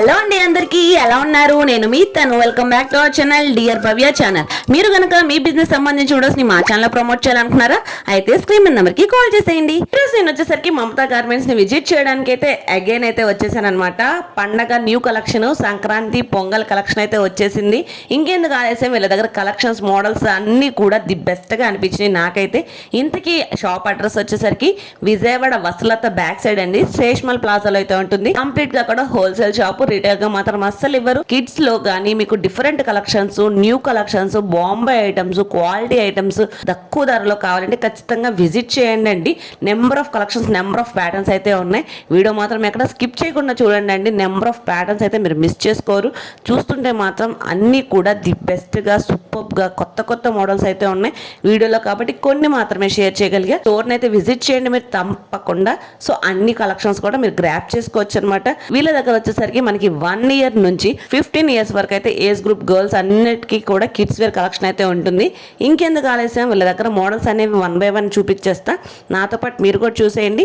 Hello అండి, అందరికీ ఎలా ఉన్నారు? నేను మీ తను. Welcome back to our channel dear Bhavya channel. మీరు కనుక మీ బిజినెస్ సంబంధించి వీడియోస్ ని మా ఛానల్ ప్రమోట్ చేయాలనుకున్నారా? అయితే స్క్రీన్ మీద నెంబర్ కి కాల్ చేసేయండి. ఈరోజు నేను వచ్చేసరికి మమతా గార్మెంట్స్ ని విజిట్ చేయడానికి అయితే అగైన్ అయితే వచ్చేసానమాట. పండగ new collection, Sankranti pongal collection అయితే వచ్చేసింది. ఇంకెందుకు ఆలస్యం, వీళ్ళ దగ్గర కలెక్షన్స్ మోడల్స్ అన్ని కూడా ది బెస్ట్ గా అనిపించినాయి నాకైతే. ఇంతకీ షాప్ అడ్రస్ వచ్చేసరికి విజయవాడ వసలత బ్యాక్ సైడ్ అండి, శేష్మల్ ప్లాజాలో అయితే ఉంటుంది. కంప్లీట్ గా కూడా హోల్సేల్ షాప్, రిటైల్ గా మాత్రం అస్సలు ఇవ్వరు. కిడ్స్ లో గానీ మీకు different collections, new collections, Bombay items, quality items తక్కువ ధరలో కావాలంటే ఖచ్చితంగా విజిట్ చేయండి అండి. Number of collections, number of patterns అయితే ఉన్నాయి. వీడియో మాత్రం ఎక్కడ స్కిప్ చేయకుండా చూడండి అండి. నెంబర్ ఆఫ్ ప్యాటర్న్స్ అయితే మీరు మిస్ చేసుకోరు. చూస్తుంటే మాత్రం అన్నీ కూడా ది బెస్ట్ గా, సూపర్ గా, కొత్త కొత్త మోడల్స్ అయితే ఉన్నాయి వీడియోలో, కాబట్టి కొన్ని మాత్రమే షేర్ చేయగలిగా. స్టోర్ని అయితే విజిట్ చేయండి మీరు తప్పకుండా. సో అన్ని కలెక్షన్స్ కూడా మీరు గ్రాప్ చేసుకోవచ్చు అనమాట. వీళ్ళ దగ్గర వచ్చేసరికి మనకి 1 year నుంచి 15 years వరకు అయితే ఏజ్ గ్రూప్ గర్ల్స్ అన్నిటికీ కూడా కిడ్స్ వేర్ కలెక్షన్ అయితే ఉంటుంది. ఇంకెందుకు ఆలస్యం, వీళ్ళ దగ్గర మోడల్స్ అనేవి 1 by 1 చూపించేస్తా. నాతో పాటు మీరు కూడా చూసేయండి.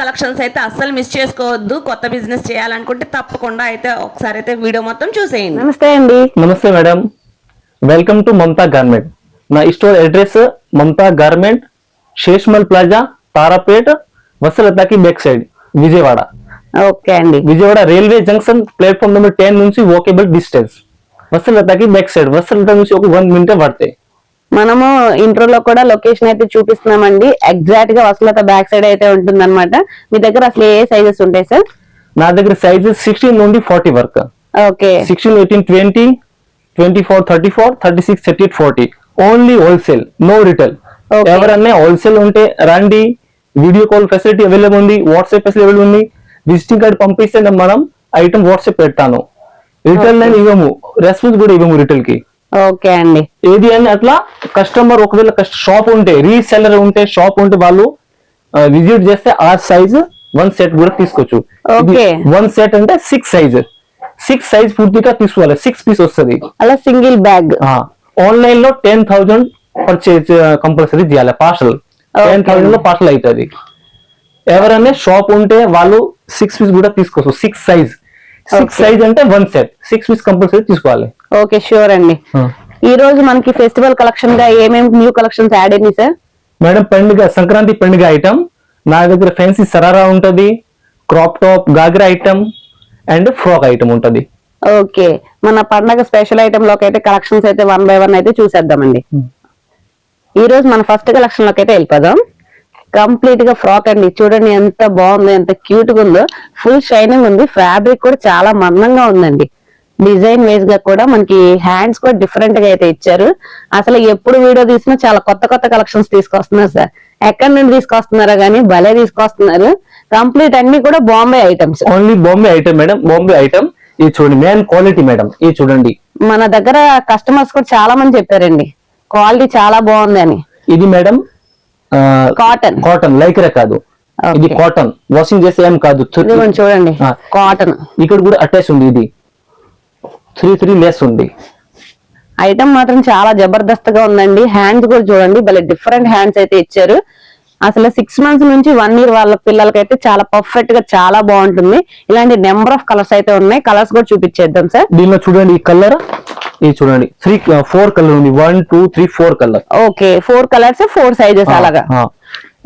కలెక్షన్స్ అయితే అస్సలు మిస్ చేసుకోవద్దు. కొత్త బిజినెస్ చేయాలనుకుంటే తప్పకుండా అయితే ఒకసారి అయితే వీడియో మొత్తం చూసేయండి. నమస్తే అండి. నమస్తే madam, welcome to Mamata garment. నా store address Mamata garment, Seshmal plaza, Tarapet, వసలతకి బ్యాక్ సైడ్, విజయవాడ. ఓకే అండి. Vijayawada railway junction platform number 10 నుంచి వాకేబుల్ డిస్టెన్స్. వసలతకి బ్యాక్ సైడ్, వసలత నుంచి ఒక 1 minute పడతాయి. మనము ఇంట్రోలో కూడా లొకేషన్ అయితే చూపిస్తున్నామండి. ఎగ్జాక్ట్ గా వసలత బ్యాక్ సైడ్ అయితే ఉంటుంది అనమాట. మీ దగ్గర అసలు ఏ సైజెస్ ఉంటాయి సార్? నా దగ్గర సైజెస్ 16 నుండి 40 వరకు. Okay. 16, 18, 20, 24, 34, 36, 38, 40. Only wholesale, no retail. ఎవరన్నా హోల్సేల్ ఉంటే రండి. వీడియో కాల్ ఫెసిలిటీ అవైలబుల్ ఉంది, వాట్సాప్ ఫెసిలిటీ అవైలబుల్ ఉంది. విజిటింగ్ కార్డ్ పంపిస్తే మనం ఐటమ్ వాట్సాప్ పెడతాను. రిటైల్ నేను ఇవ్వము, రెస్పాన్స్ కూడా ఇవ్వము రిటైల్ కి. ఓకే అండి. ఏది అని అట్లా కస్టమర్ ఒకవేళ షాప్ ఉంటే, రీసెల్లర్ ఉంటే, షాప్ ఉంటే వాళ్ళు విజిట్ చేస్తే ఆ సైజ్ 1 set కూడా తీసుకోవచ్చు. 1 set అంటే 6 size. 6 size పూర్తిగా తీసుకోవాలి. 6 pieces వస్తుంది అలా సింగిల్ బ్యాగ్. ఆన్లైన్ లో 10,000 పర్చేజ్ కంపల్సరీ చేయాలి. పార్సల్ 10,000 లో పార్సల్ అవుతుంది. ఎవరైనా షాప్ ఉంటే వాళ్ళు 6 pieces కూడా తీసుకోవచ్చు. 6 size. 6 size అంటే 1 set. 6 pieces కంపల్సరీ తీసుకోవాలి. ఓకే, షూర్ అండి. ఈ రోజు మనకి ఫెస్టివల్ కలెక్షన్ గా ఏమేమి న్యూ కలెక్షన్స్ యాడ్ అయినాయి సార్? మేడం, పండుగ సంక్రాంతి పండుగ ఐటమ్ నా దగ్గర ఫ్యాన్సీ సరారా ఉంటది, crop top, ghagra item and frock item ఉంటది. ఓకే, మన పండగ స్పెషల్ ఐటమ్ లోకి అయితే కలెక్షన్స్ అయితే 1 by 1 అయితే చూసేద్దామండి. ఈ రోజు మన ఫస్ట్ కలెక్షన్ లోకి అయితే వెళ్ళిపోదాం. కంప్లీట్ గా ఫ్రాక్ అండి. చూడండి ఎంత బాగుంది, ఎంత క్యూట్ గా ఉందో. ఫుల్ షైనింగ్ ఉంది. ఫ్యాబ్రిక్ కూడా చాలా మందంగా ఉందండి. డిజైన్ వైజ్ గా కూడా మనకి హ్యాండ్స్ కూడా డిఫరెంట్ గా అయితే ఇచ్చారు. అసలు ఎప్పుడు వీడియో తీసినా చాలా కొత్త కొత్త కలెక్షన్స్ తీసుకొస్తున్నారు సార్. ఎక్కడి నుండి తీసుకొస్తున్నారో గానీ భలే తీసుకొస్తున్నారు. కంప్లీట్ అన్ని కూడా Bombay items. Only Bombay item madam, Bombay item. ఇది చూడండి, మెయిన్ క్వాలిటీ మేడం. ఇది చూడండి, మన దగ్గర కస్టమర్స్ కూడా చాలా మంది చెప్పారండి క్వాలిటీ చాలా బాగుంది అని. ఇది మేడం కాటన్, కాటన్ లైక్రా కాదు, ఇది కాటన్. వాషింగ్ చేస్తే ఏం కాదు. చూడండి కాటన్. ఇక్కడ కూడా అటాచ్ ఉంది. ఇది 3 లేస్ ఉంది. ఐటమ్ మాత్రం చాలా జబర్దస్త్ గా ఉందండి. హ్యాండ్స్ కూడా చూడండి, భలే డిఫరెంట్ హ్యాండ్స్ అయితే ఇచ్చారు. అసలు 6 months నుంచి 1 year వాళ్ళ పిల్లలకైతే చాలా పర్ఫెక్ట్ గా చాలా బాగుంటుంది. ఇలాంటి నెంబర్ ఆఫ్ కలర్స్ అయితే ఉన్నాయి. కలర్స్ కూడా చూపించేద్దాం సార్. దీనిలో చూడండి ఈ కలర్, ఇది చూడండి 4 కలర్ ఉంది. 1, 2, 3, 4 కలర్. ఓకే, 4 కలర్స్ 4 sizes అలాగా.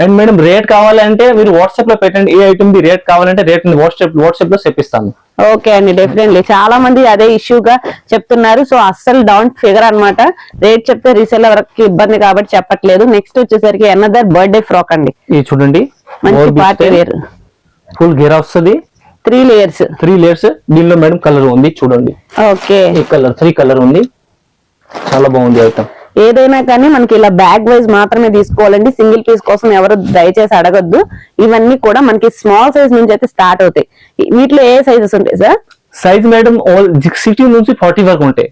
అండ్ మేడం, రేట్ కావాలంటే మీరు వాట్సాప్ లో పెట్టండి. ఏ ఐటమ్ ది రేట్ కావాలంటే రేట్ వాట్సాప్ లో చెప్పిస్తాను. ఓకే అండి, డెఫినెట్లీ. చాలా మంది అదే ఇష్యూగా చెప్తున్నారు. సో అస్సలు డౌన్ ఫిగర్ అన్నమాట. రేట్ చెప్తే రీసేల్ వరకు ఇబ్బంది కాబట్టి చెప్పట్లేదు. నెక్స్ట్ వచ్చేసరికి అనదర్ బర్త్డే ఫ్రాక్ అండి. ఇది చూడండి, మంచి పార్టీ వేర్. ఫుల్ గేరా వస్తుంది. 3 layers. దీనిలో మేడం కలర్ ఉంది చూడండి. ఓకే, ఈ కలర్ 3 కలర్ ఉంది. చాలా బాగుంది ఐటమ్. ఏదైనా కానీ మనకి ఇలా బ్యాగ్ వైజ్ మాత్రమే తీసుకోవాలండి. సింగిల్ పీస్ కోసం ఎవరు దయచేసి అడగద్దు. ఇవన్నీ కూడా మనకి స్మాల్ సైజ్ నుంచి అయితే స్టార్ట్ అవుతాయి. వీటిలో ఏ సైజెస్ ఉంటాయి సార్? సైజ్ మేడం ఆల్ 16 నుంచి 40 వరకు ఉంటాయి.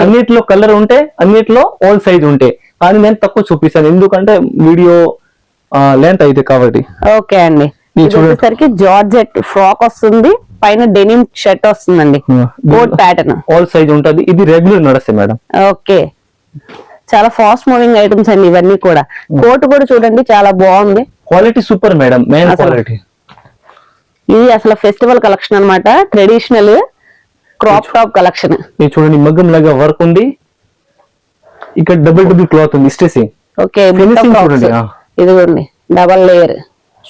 అన్నిట్లో కలర్ ఉంటాయి, అన్నిట్లో ఆల్ సైజ్ ఉంటాయి. కానీ నేను తక్కువ చూపిస్తాను ఎందుకంటే వీడియో లెంత్ అయితే కాబట్టి. ఓకే అండి, వచ్చేసరికి జార్జెట్ ఫ్రాక్ వస్తుంది, పైన డెనిమ్ షర్ట్ వస్తుందండి. కోట్ ప్యాటర్న్ ఆల్ సైజ్ ఉంటది. ఇది రెగ్యులర్ నడుస్తాయి మేడం. ఓకే, చాలా ఫాస్ట్ మూవింగ్ ఐటమ్స్ అండి ఇవన్నీ కూడా. కోట్ కూడా చూడండి చాలా బాగుంది. Quality super madam, main quality. ఇది అసలు ఫెస్టివల్ కలెక్షన్ అన్నమాట. Traditional crop top collection. ఇది చూడండి మగ్గం లాగా వర్క్ ఉంది, ఇక్కడ డబుల్ క్లాత్ ఉంది స్టిచింగ్. ఓకే ఫినిషింగ్ చూడండి, ఇదిగోండి డబల్ లేయర్,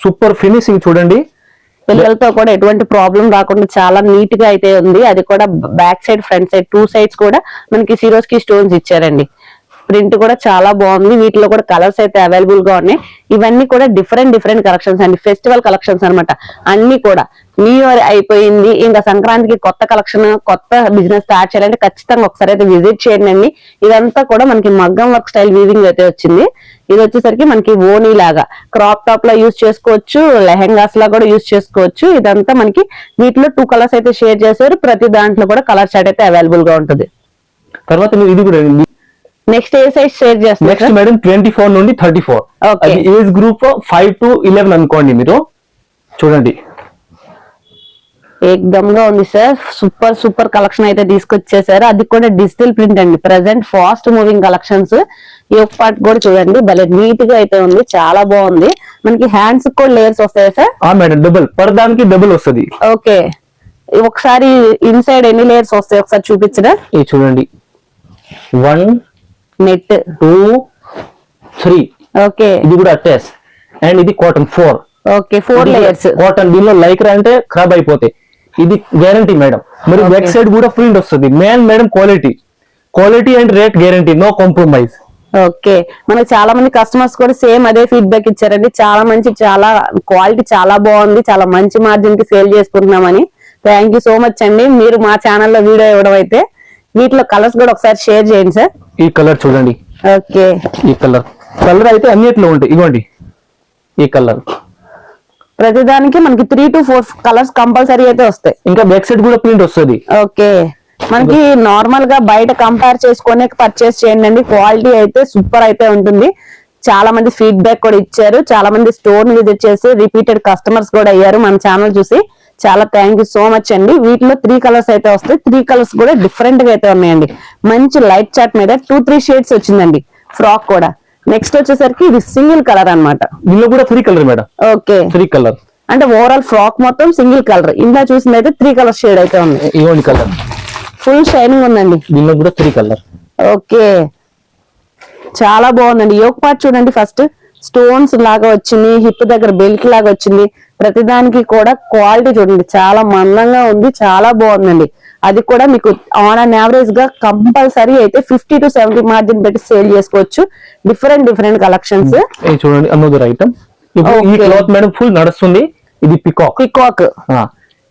సూపర్ ఫినిషింగ్ చూడండి. పిల్లలతో కూడా ఎటువంటి ప్రాబ్లం రాకుండా చాలా నీట్ గా అయితే ఉంది. అది కూడా back side front side 2 sides కూడా మనకి సిరోస్ కి స్టోన్స్ ఇచ్చారండి. ప్రింట్ కూడా చాలా బాగుంది. వీటిలో కూడా కలర్స్ అయితే అవైలబుల్ గా ఉన్నాయి. ఇవన్నీ కూడా డిఫరెంట్ కలెక్షన్స్ అండి, ఫెస్టివల్ కలెక్షన్స్ అన్నమాట. అన్ని కూడా న్యూ ఇయర్ అయిపోయింది, ఇంకా సంక్రాంతికి కొత్త కలెక్షన్, కొత్త బిజినెస్ స్టార్ట్ చేయాలంటే ఖచ్చితంగా ఒకసారి అయితే విజిట్ చేయండి అండి. ఇదంతా కూడా మనకి మగ్గం వర్క్ స్టైల్ వీవింగ్ అయితే వచ్చింది. ఇది వచ్చేసరికి మనకి ఓనీ లాగా క్రాప్ టాప్ లా యూజ్ చేసుకోవచ్చు, లెహెంగాస్ లా కూడా యూజ్ చేసుకోవచ్చు. ఇదంతా మనకి వీటిలో 2 కలర్స్ అయితే షేర్ చేశారు. ప్రతి దాంట్లో కూడా కలర్ చార్ట్ అయితే అవైలబుల్ గా ఉంటుంది. తర్వాత మీరు ఇది కూడా నెక్స్ట్ ఏ సైజ్ షేర్ చేస్తారు? నెక్స్ట్ మేడం 24 నుండి 34. Okay. అది ఏజ్ గ్రూప్ 5 to 11 అనుకోండి. మీరు చూడండి ఏకదమ్ గా ఉంది సార్. సూపర్ కలెక్షన్ అయితే తీసుకొచ్చేసారు. అది కూడా డిజిటల్ ప్రింట్ అండి. Present fast moving collections. ఈ ఒక పార్ట్ కూడా చూడండి, భలే నీట్ గా అయితే ఉంది, చాలా బాగుంది. మనకి హ్యాండ్స్ కూడా లేయర్స్ వస్తాయి సార్? మేడం డబుల్, పరదానికి డబుల్ వస్తుంది. ఓకే, ఒకసారి ఇన్సైడ్ ఎన్ని లేయర్స్ వస్తాయి ఒకసారి చూపించరా? ఇది చూడండి 1 నెట్ 2 3. ఓకే, ఇది కూడా అటాచ్, అండ్ ఇది కాటన్ 4. Okay 4 layers cotton. దీనిలో లైక్రా అంటే ఖరాబ్ అయిపోతాయి, ఇది గ్యారంటీ మేడం. మరి Okay. బ్యాక్ సైడ్ కూడా ప్రింట్ వస్తుంది. Madam quality and rate guarantee, no compromise. Okay, మనకి చాలా మంది కస్టమర్స్ కూడా సేమ్ అదే ఫీడ్బ్యాక్ ఇచ్చారండి. చాలా క్వాలిటీ చాలా బాగుంది, చాలా మంచి మార్జిన్ కి సేల్ చేసుకుంటున్నామని. థ్యాంక్ యూ సో మచ్ అండి. మీరు మా ఛానల్లో వీడియో ఇవ్వడం అయితే వీటిలో కలర్స్ కూడా ఒకసారి షేర్ చేయండి సార్. ఈ కలర్ చూడండి. ఓకే, ఈ కలర్ అయితే అన్నిట్లో ఉంటాయి. ఇవ్వండి ఈ కలర్. ప్రతిదానికి మనకి 3 to 4 కలర్స్ కంపల్సరీ అయితే వస్తాయి. ఇంకా బ్యాక్ సైడ్ కూడా ప్రింట్ వస్తుంది. ఓకే, మనకి నార్మల్ గా బయట కంపేర్ చేసుకొని పర్చేస్ చేయండి. క్వాలిటీ అయితే సూపర్ అయితే ఉంటుంది. చాలా మంది ఫీడ్బ్యాక్ కూడా ఇచ్చారు. చాలా మంది స్టోర్ విజిట్ చేసి రిపీటెడ్ కస్టమర్స్ కూడా అయ్యారు మన ఛానల్ చూసి. చాలా థ్యాంక్ యూ సో మచ్ అండి. వీటిలో 3 కలర్స్ అయితే వస్తాయి. 3 కలర్స్ కూడా డిఫరెంట్ గా అయితే ఉన్నాయండి. మంచి లైట్ చార్ట్ మీద 2-3 షేడ్స్ వచ్చిందండి ఫ్రాక్ కూడా. నెక్స్ట్ వచ్చేసరికి ఇది సింగిల్ కలర్ అన్నమాట. దీనిలో కూడా 3 కలర్ మేడం. ఓకే, 3 కలర్ అంటే ఓవరాల్ ఫ్రాక్ మొత్తం సింగిల్ కలర్. ఇందా చూసింది అయితే 3 కలర్ షేడ్ అయితే ఉంది. ఇవ్వండి కలర్, ఫుల్ షైనింగ్ ఉందండి. దీనిలో కూడా 3 కలర్. ఓకే, చాలా బాగుందండి. యోక్ పార్ట్ చూడండి, ఫస్ట్ స్టోన్స్ లాగా వచ్చింది, హిప్ దగ్గర బెల్ట్ లాగా వచ్చింది. ప్రతిదానికి కూడా క్వాలిటీ చూడండి, చాలా మందంగా ఉంది, చాలా బాగుందండి. అది కూడా మీకు ఆన్ అండ్ యావరేజ్ గా కంపల్సరీ అయితే 50 to 70 మార్జిన్ పెట్టి సేల్ చేసుకోవచ్చు. Different collections. చూడండి అనదర్ ఐటమ్. ఇప్పుడు ఈ క్లాత్ మేడం ఫుల్ నడుస్తుంది. ఇది పికాక్.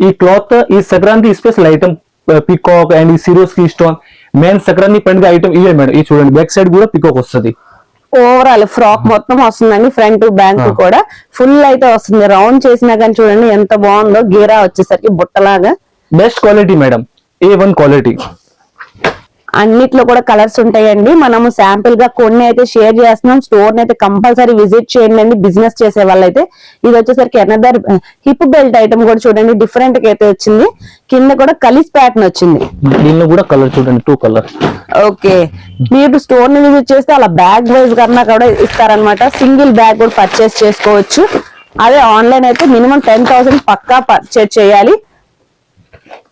ఈ క్లాత్ ఈ Sankranti special item. Peacock and ఈ సిరోస్ కి స్టోన్ మెయిన్ సంక్రాంతి పండుగ ఐటమ్ ఇవే మేడం. ఇది చూడండి బ్యాక్ సైడ్ కూడా పికాక్ వస్తుంది. ఓవరాల్ ఫ్రాక్ మొత్తం వస్తుందండి, ఫ్రంట్ బ్యాక్ కూడా ఫుల్ అయితే వస్తుంది. రౌండ్ చేసినా కానీ చూడండి ఎంత బాగుందో. గీరా వచ్చేసరికి బుట్టలాగా best quality madam, A1 quality. అన్నిట్లో కూడా కలర్స్ ఉంటాయండి. మనము శాంపిల్ గా కొన్ని అయితే షేర్ చేస్తున్నాం. స్టోర్ అయితే కంపల్సరీ విజిట్ చేయండి అండి బిజినెస్ చేసే వాళ్ళైతే. ఇది వచ్చేసరికి అనదర్ హిప్ బెల్ట్ ఐటమ్ కూడా చూడండి, డిఫరెంట్ గా అయితే వచ్చింది. కింద కూడా కలిస్ ప్యాటర్న్ వచ్చింది. దీనిలో కూడా కలర్ చూడండి, 2 కలర్. ఓకే, మీరు స్టోర్ ని విజిట్ చేస్తే అలా బ్యాగ్ వైజ్ కన్నా కూడా ఇస్తారనమాట. సింగిల్ బ్యాగ్ కూడా పర్చేస్ చేసుకోవచ్చు. అదే ఆన్లైన్ అయితే మినిమం 10,000 పక్కా పర్చేస్ చేయాలి.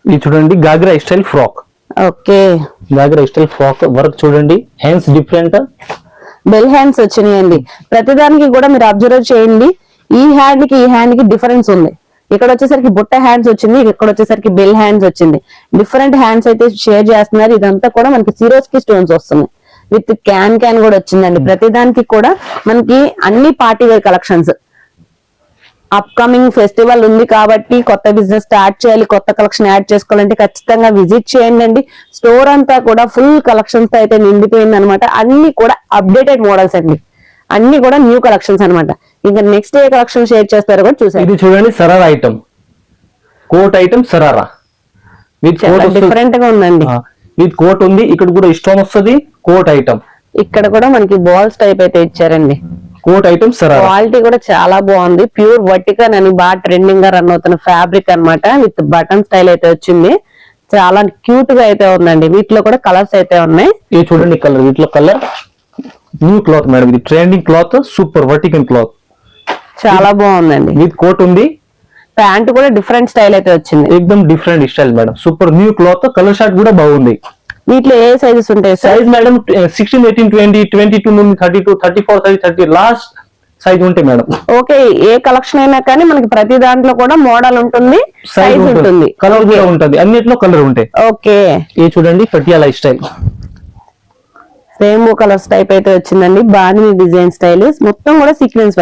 ఇది చూడండి ghagra style frock. Okay, ghagra style frock work చూడండి, హ్యాండ్స్ డిఫరెంట్, బెల్ హ్యాండ్స్ వచ్చినాయండి. ప్రతిదానికి కూడా మీరు అబ్జర్వ్ చేయండి, ఈ హ్యాండ్ కి డిఫరెన్స్ ఉంది. ఇక్కడ వచ్చేసరికి బుట్ట హ్యాండ్స్ వచ్చింది, ఇక్కడ వచ్చేసరికి బెల్ హ్యాండ్స్ వచ్చింది. డిఫరెంట్ హ్యాండ్స్ అయితే షేర్ చేస్తున్నారు. ఇదంతా కూడా మనకి సిరోస్ కి స్టోన్స్ వస్తున్నాయి. విత్ క్యాన్ కూడా వచ్చిందండి. ప్రతిదానికి కూడా మనకి అన్ని party wear collections. Upcoming festival ఉంది కాబట్టి కొత్త బిజినెస్ స్టార్ట్ చేయాలి, కొత్త కలెక్షన్ యాడ్ చేసుకోవాలంటే ఖచ్చితంగా విజిట్ చేయండి. స్టోర్ అంతా కూడా ఫుల్ కలెక్షన్స్ తో అయితే నిండిపోయింది అనమాట. అన్ని కూడా అప్డేటెడ్ మోడల్స్ అండి, అన్ని కూడా న్యూ కలెక్షన్స్ అనమాట. ఇంకా నెక్స్ట్ ఏ కలెక్షన్ షేర్ చేస్తారో కూడా చూసారు. ఇది చూడండి sharara item, coat item sharara with coat different గా ఉందండి. విత్ కోట్ ఉంది, ఇక్కడ కూడా స్టోన్ వస్తుంది. కోట్ ఐటమ్ ఇక్కడ కూడా మనకి బాల్స్ టైప్ అయితే ఇచ్చారండి. Coat item sharara. క్వాలిటీ కూడా చాలా బాగుంది. ప్యూర్ వర్టికల్ అని బాగా ట్రెండింగ్ గా రన్ అవుతున్న ఫ్యాబ్రిక్ అన్నమాట. విత్ బటన్ స్టైల్ అయితే వచ్చింది. చాలా క్యూట్ గా అయితే ఉందండి. వీటిలో కూడా కలర్స్ అయితే ఉన్నాయి. ఇది చూడండి కలర్, వీటిలో కలర్ న్యూ క్లాత్ మేడం. ఇది trending cloth, super vertical cloth, చాలా బాగుందండి. విత్ కోట్ ఉంది. ప్యాంట్ కూడా డిఫరెంట్ స్టైల్ అయితే వచ్చింది. ఎక్దమ్ different style madam, super new cloth, colour short కూడా బాగుంది. వీటిలో ఏ సైజెస్ ఉంటాయి సార్? సైజ్ మేడం 16, 18, 20, 22 నుండి 32, 34, 30 లాస్ట్ సైజ్ ఉంటాయి మేడం. ఓకే, ఏ కలెక్షన్ అయినా కానీ మనకి ప్రతి దాంట్లో కూడా మోడల్ ఉంటుంది, సైజ్ ఉంటుంది, కలర్ కూడా ఉంటుంది, అన్నిట్లో కలర్ ఉంటాయి. ఓకే, ఇది చూడండి Patiala style, rainbow colours type అయితే వచ్చిందండి. బాగుంది డిజైన్ స్టైల్, మొత్తం కూడా సీక్వెన్స్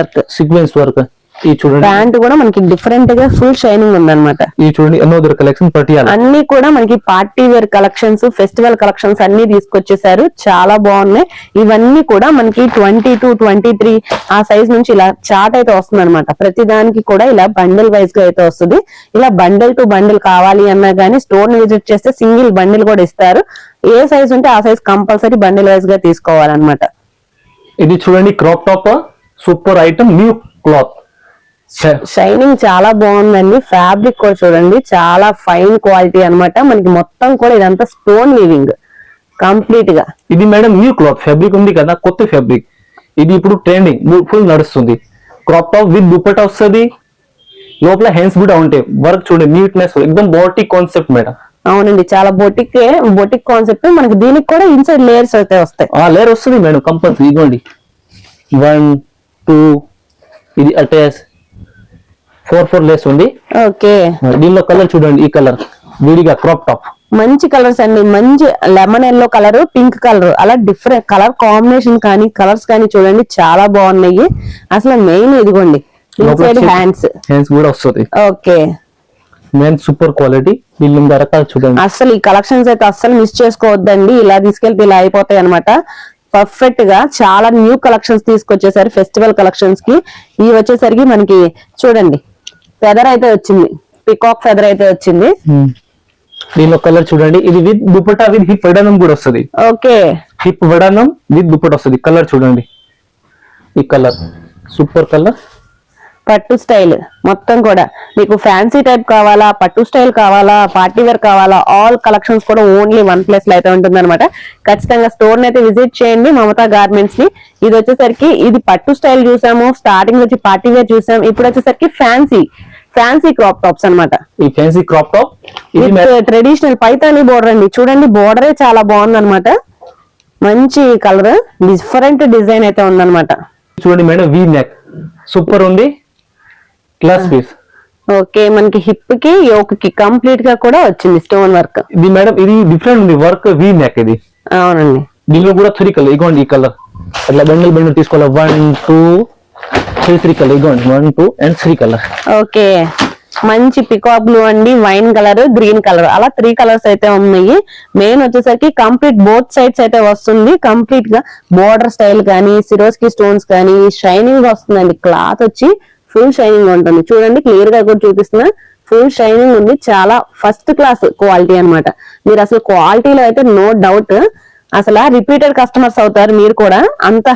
వర్క్. ఇది చూడండి ప్యాంట్ కూడా మనకి డిఫరెంట్ గా ఫుల్ షైనింగ్ ఉందన్నమాట. ఇది చూడండి అనదర్ కలెక్షన్ పటియాలా. అన్ని కూడా మనకి party wear collections, festival collections అన్ని తీసుకొచ్చేసారు, చాలా బాగున్నాయి. ఇవన్నీ కూడా మనకి 22, 23 ఆ సైజ్ నుంచి ఇలా చార్ట్ అయితే వస్తుంది అనమాట. ప్రతి దానికి కూడా ఇలా బండిల్ వైజ్ గా అయితే వస్తుంది. ఇలా బండిల్ టు బండిల్ కావాలి అన్నా గానీ స్టోర్ ని విజిట్ చేస్తే సింగిల్ బండిల్ కూడా ఇస్తారు. ఏ సైజ్ ఉంటే ఆ సైజ్ కంపల్సరీ బండిల్ వైజ్ గా తీసుకోవాలన్నమాట. ఇది చూడండి crop top, super item, new cloth, shining చాలా బాగుందండి. ఫ్యాబ్రిక్ కూడా చూడండి చాలా ఫైన్ క్వాలిటీ అన్నమాట. మనకి మొత్తం కూడా ఇదంతా స్టోన్ వీవింగ్ కంప్లీట్ గా. ఇది మేడం న్యూ క్లాత్, ఫ్యాబ్రిక్ ఉంది కదా కొత్త ఫ్యాబ్రిక్, ఇది ఇప్పుడు ట్రెండింగ్ ఫుల్ నడుస్తుంది. క్రాప్ టాప్ విత్ దుపట్టా వస్తుంది, లోపల హ్యాండ్స్ కూడా ఉంటాయి. వర్క్ చూడండి నీట్నెస్, ఎక్దమ్ బోటిక్ కాన్సెప్ట్ మేడం. అవునండి, చాలా బొటిక్ కాన్సెప్ట్. మనకి దీనికి కూడా ఇన్సైడ్ లేయర్స్ అయితే వస్తాయి. లేయర్ వస్తుంది మేడం కంపల్సరీ. ఇదిగోండి 1, 2, ఇది అటాచ్ 4 లేస్ ఉంది. ఓకే, దీనిలో కలర్ చూడండి, ఈ కలర్ విడిగా క్రాప్ టాప్, మంచి కలర్స్ అండి. మంచి lemon yellow colour, pink colour, అలా డిఫరెంట్ కలర్ కాంబినేషన్ కానీ కలర్స్ కానీ చూడండి చాలా బాగున్నాయి. అసలు మెయిన్ ఇదిగోండి ఇన్సైడ్ హ్యాండ్స్ కూడా వస్తుంది. Okay, main super quality. వీళ్ళు రకాలు చూడండి, అసలు ఈ కలెక్షన్స్ అయితే అస్సలు మిస్ చేసుకోవద్దండి. ఇలా తీసుకెళ్తే ఇలా అయిపోతాయి అనమాట. పర్ఫెక్ట్ గా చాలా న్యూ కలెక్షన్స్ తీసుకొచ్చేసారు ఫెస్టివల్ కలెక్షన్స్ కి. ఇవి వచ్చేసరికి మనకి చూడండి ఫెదర్ అయితే వచ్చింది, పికాక్ ఫెదర్ అయితే వచ్చింది. దీనిలో కలర్ చూడండి, ఇది విత్ దుపట్టా విత్ హిప్ వడనం కూడా వస్తుంది. ఓకే, హిప్ వడనం విత్ దుపట్టా వస్తుంది. కలర్ చూడండి, ఈ కలర్ సూపర్ కలర్, పట్టు స్టైల్ మొత్తం కూడా. మీకు ఫ్యాన్సీ టైప్ కావాలా, పట్టు స్టైల్ కావాలా, పార్టీ వేర్ కావాలా, ఆల్ కలెక్షన్స్ కూడా ఓన్లీ వన్ ప్లేస్ లో అయితే ఉంటుంది అనమాట. ఖచ్చితంగా స్టోర్ ని అయితే విజిట్ చేయండి, మమతా గార్మెంట్స్ ని. ఇది వచ్చేసరికి ఇది పట్టు స్టైల్ చూసాము, స్టార్టింగ్ వచ్చి పార్టీ వేర్ చూసాం, ఇప్పుడు వచ్చేసరికి ఫ్యాన్సీ క్రాప్ టాప్స్ అన్నమాట. ఈ fancy crop top traditional Paithani border అండి. చూడండి బోర్డరే చాలా బాగుంది అనమాట. మంచి కలర్, డిఫరెంట్ డిజైన్ అయితే ఉందన్నమాట. చూడండి మేడం, వీ నెక్ సూపర్ ఉంది, క్లాస్ పీస్. ఓకే, మనకి హిప్ కి యోక్ కి కంప్లీట్ గా కూడా వచ్చింది స్టోన్ వర్క్. ఇది మేడం ఇది డిఫరెంట్ ఉంది వర్క్, వీ నెక్ ఇది. అవునండి, దీనిలో కూడా 3 కలర్. ఇగోండి ఈ కలర్, అట్లా బండిల్ తీసుకోవాలి. 1, 2, 3 కలర్. ఇగోండి 1, 2 and 3 కలర్. ఓకే, మంచి పికాక్ బ్లూ అండి, వైన్ కలర్, గ్రీన్ కలర్, అలా 3 కలర్స్ అయితే ఉన్నాయి. మెయిన్ వచ్చేసరికి కంప్లీట్ బోత్ సైడ్స్ అయితే వస్తుంది. కంప్లీట్ గా బోర్డర్ స్టైల్ కానీ, సిరోస్కి స్టోన్స్ కానీ, షైనింగ్ వస్తుందండి. క్లాత్ వచ్చి ఫుల్ షైనింగ్ ఉంటుంది. చూడండి క్లియర్ గా కూడా చూపిస్తున్నా, ఫుల్ షైనింగ్ ఉంది. చాలా ఫస్ట్ క్లాస్ క్వాలిటీ అన్నమాట. మీరు అసలు క్వాలిటీలో అయితే నో డౌట్, అసలు రిపీటెడ్ కస్టమర్స్ అవుతారు మీరు కూడా, అంత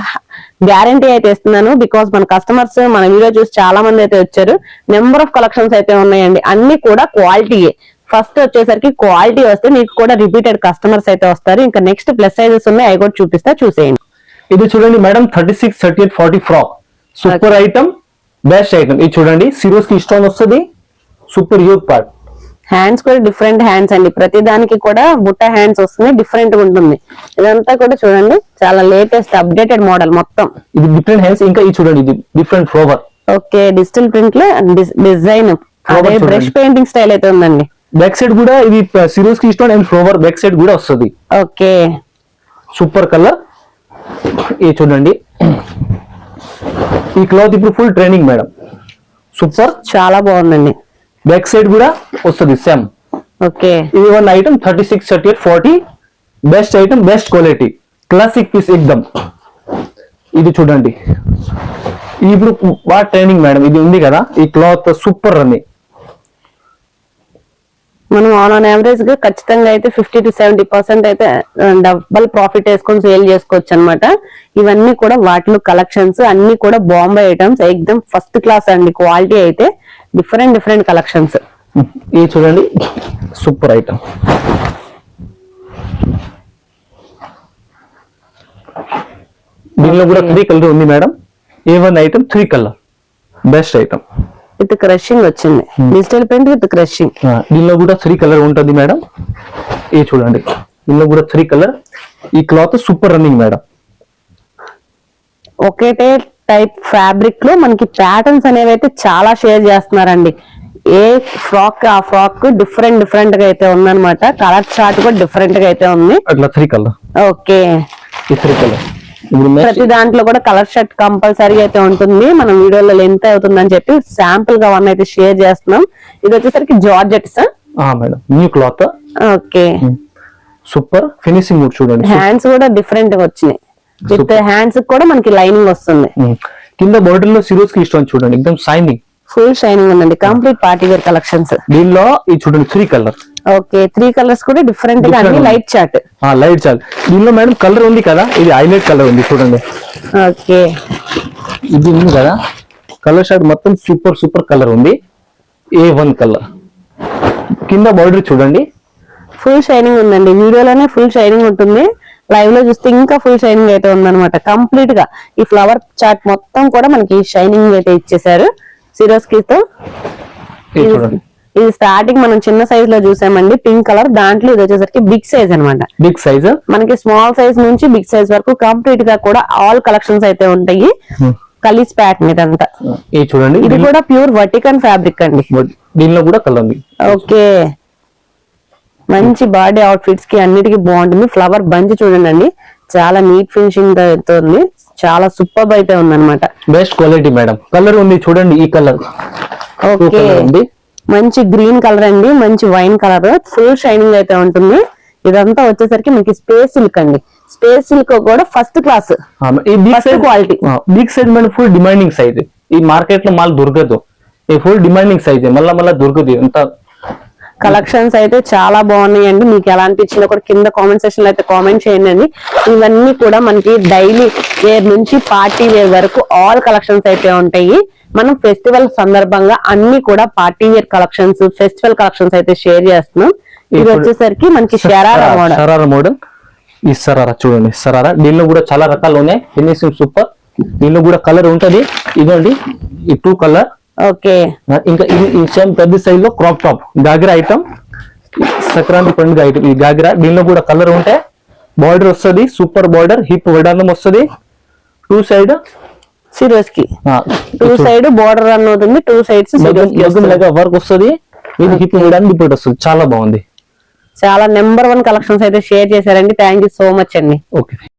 గ్యారంటీ అయితే ఇస్తున్నాను. బికాస్ మన కస్టమర్స్ మన వీడియో చూసి చాలా మంది అయితే వచ్చారు. నెంబర్ ఆఫ్ కలెక్షన్స్ అయితే ఉన్నాయండి, అన్ని కూడా క్వాలిటీయే. ఫస్ట్ వచ్చేసరికి క్వాలిటీ వస్తే మీకు కూడా రిపీటెడ్ కస్టమర్స్ అయితే వస్తారు. ఇంకా నెక్స్ట్ ప్లస్ సైజెస్ ఉన్నాయి, అవి కూడా చూపిస్తా, చూసేయండి. ఇది చూడండి madam 36, 38, 40 frock, super item, best item. ఇది చూడండి సిరోస్ కి స్టోన్ వస్తుంది, సూపర్ యూక్ పార్ట్. హ్యాండ్స్ కూడా డిఫరెంట్ హ్యాండ్స్ అండి, ప్రతి దానికి కూడా బుట్ట హ్యాండ్స్ వస్తుంది, డిఫరెంట్ గా ఉంటుంది. ఇదంతా కూడా చూడండి చాలా లేటెస్ట్ అప్డేటెడ్ మోడల్ మొత్తం. ఇది డిఫరెంట్ హ్యాండ్స్. ఇంకా ఇది చూడండి, ఇది different flower. Okay, digital print లో డిజైన్ అదే బ్రష్ పెయింటింగ్ స్టైల్ అయితే ఉందండి. బ్యాక్ సైడ్ కూడా ఇది సిరోస్ కి stone and flower back side కూడా వస్తుంది. Okay, super colour. ఇది చూడండి, ఈ క్లాత్ ఇప్పుడు ఫుల్ ట్రెండింగ్ మేడం, సూపర్, చాలా బాగుందండి. బ్యాక్ సైడ్ కూడా వస్తుంది సేమ్. ఓకే, ఇది one item 36, 38, 40, best item, best quality, classic piece ఎక్దమ్. ఇది చూడండి, ఇప్పుడు బాగా ట్రెండింగ్ మేడం. ఇది ఉంది కదా, ఈ క్లాత్ సూపర్ రన్నింగ్. మనం ఆన్ యావరేజ్ గా ఖచ్చితంగా అయితే 50 to 70% అయితే డబల్ ప్రాఫిట్ వేసుకొని సేల్ చేసుకోవచ్చు అనమాట. ఇవన్నీ కూడా వాటిలో కలెక్షన్స్ అన్ని కూడా బాంబే ఐటమ్స్, ఎక్దమ్ ఫస్ట్ క్లాస్ అండి. క్వాలిటీ అయితే డిఫరెంట్ కలెక్షన్స్. ఇది చూడండి సూపర్ ఐటమ్. దీనిలో కూడా 3 కలర్ ఉంది madam. A1 item 3 colour, best item. With crushing వచ్చింది, డిజిటల్ ప్రింట్ విత్ క్రషింగ్. దీనిలో కూడా 3 కలర్ ఉంటుంది మేడం. ఇది చూడండి, దీనిలో కూడా 3 కలర్. ఈ క్లాత్ సూపర్ రన్నింగ్ మేడం. ఒకటే టైప్ ఫ్యాబ్రిక్ లో మనకి ప్యాటర్న్స్ అనేవి అయితే చాలా షేర్ చేస్తున్నారండి. ఏ ఫ్రాక్ ఆ ఫ్రాక్ డిఫరెంట్ గా అయితే ఉందన్నమాట. కలర్ చార్ట్ కూడా డిఫరెంట్ గా అయితే ఉంది. అట్లా 3 కలర్. ఓకే, ఈ 3 కలర్. ప్రతి దాంట్లో కూడా కలర్ షర్ట్ కంపల్సరీ అయితే ఉంటుంది. మనం వీడియోలో లెంత్ అవుతుందని చెప్పి శాంపుల్ గా వన్ అయితే షేర్ చేస్తున్నాం. ఇది వచ్చేసరికి georgettes madam, new cloth. Okay, super finishing చూడండి. హ్యాండ్స్ కూడా డిఫరెంట్ గా వచ్చినాయి. విత్ హ్యాండ్స్ కూడా మనకి లైనింగ్ వస్తుంది. కింద బార్డర్ లో సిరోస్ కి ఇష్టం చూడండి, ఎక్దమ్ షైనింగ్, ఫుల్ షైనింగ్ ఉందండి. Complete party wear collections. దీనిలో ఇది చూడండి 3 కలర్. ఓకే, 3 కలర్స్ కూడా డిఫరెంట్ గా అన్ని లైట్ చార్ట్. Light chart. దీనిలో మేడం కలర్ ఉంది కదా, ఇది హైలైట్ కలర్ ఉంది చూడండి. ఓకే, ఇది ఉంది కదా కలర్ షార్ట్, మొత్తం సూపర్ కలర్ ఉంది. A1 colour. కింద బార్డర్ చూడండి, ఫుల్ షైనింగ్ ఉందండి. వీడియోలోనే ఫుల్ షైనింగ్ ఉంటుంది, లైవ్ లో చూస్తే ఇంకా ఫుల్ షైనింగ్ అయితే ఉందన్నమాట. కంప్లీట్ గా ఈ ఫ్లవర్ చార్ట్ మొత్తం కూడా మనకి షైనింగ్ అయితే ఇచ్చేసారు సిరోస్ కి తో. ఇది చూడండి. ఇది స్టార్టింగ్ మనం చిన్న సైజ్ లో చూసామండి, పింక్ కలర్. దాంట్లో ఇది వచ్చేసరికి బిగ్ సైజ్ అన్నమాట. Big size. మనకి స్మాల్ సైజ్ నుంచి బిగ్ సైజ్ వరకు కంప్లీట్ గా కూడా ఆల్ కలెక్షన్స్ అయితే ఉంటాయి. కలిస్ ప్యాటర్న్ ఇదంతా. ఇది చూడండి, ఇది కూడా ప్యూర్ వర్టికన్ ఫ్యాబ్రిక్ అండి. దీనిలో కూడా కలర్ ఉంది. ఓకే, మంచి బాడీ అవుట్ఫిట్స్ కి అన్నిటికీ బాగుంటుంది. ఫ్లవర్ బంచ్ చూడండి అండి, చాలా నీట్ ఫినిషింగ్ తో ఉంది. చాలా సూపర్ అయితే ఉందన్నమాట. Best quality madam. కలర్ ఉంది చూడండి, ఈ కలర్. ఓకే, మంచి గ్రీన్ కలర్ అండి, మంచి వైన్ కలర్, ఫుల్ షైనింగ్ అయితే ఉంటుంది. ఇదంతా వచ్చేసరికి మనకి స్పేస్ సిల్క్ అండి. స్పేస్ సిల్క్ కూడా first class, first quality. Big size madam, full demanding size. ఈ మార్కెట్ లో మాల్ దొరకదు, ఈ ఫుల్ డిమాండింగ్ సైజ్, మళ్ళా దొరకదు. ఎంత కలెక్షన్స్ అయితే చాలా బాగున్నాయండి. మీకు ఎలా అనిపించిందో కూడా కింద కామెంట్ సెక్షన్ లో అయితే కామెంట్ చేయండి. ఇవన్నీ కూడా మనకి డైలీ వేర్ నుంచి పార్టీ వేర్ వరకు ఆల్ కలెక్షన్స్ అయితే ఉంటాయి. మనం ఫెస్టివల్ సందర్భంగా అన్ని కూడా party wear collections, festival collections అయితే షేర్ చేస్తున్నాం. ఇది వచ్చేసరికి మనకి షరారా మోడల్. ఈ సరారా చూడండి, సరారా. దీనిలో కూడా చాలా రకాలు ఉన్నాయి. Finishing super. దీనిలో కూడా కలర్ ఉంటది. ఇదండి ఈ 2 కలర్. ఓకే, ఇంకా ఈ సేమ్ పెద్ద సైజ్ లో crop top ghagra item, Sankranti పండుగ ఐటమ్. ఈ గాగ్రా దీనిలో కూడా కలర్ ఉంటే బార్డర్ వస్తుంది, సూపర్ బార్డర్, హిప్ వడానం వస్తుంది. 2 సైడ్ సిరోస్ కి 2 సైడ్ బార్డర్ రన్ అవుతుంది, 2 సైడ్స్ వర్క్ వస్తుంది. ఇది హిప్ వడానికి ఇప్పుడు వస్తుంది. చాలా బాగుంది. చాలా నెంబర్ 1 కలెక్షన్స్ అయితే షేర్ చేశారండి. థ్యాంక్ యూ సో మచ్ అండి. ఓకే.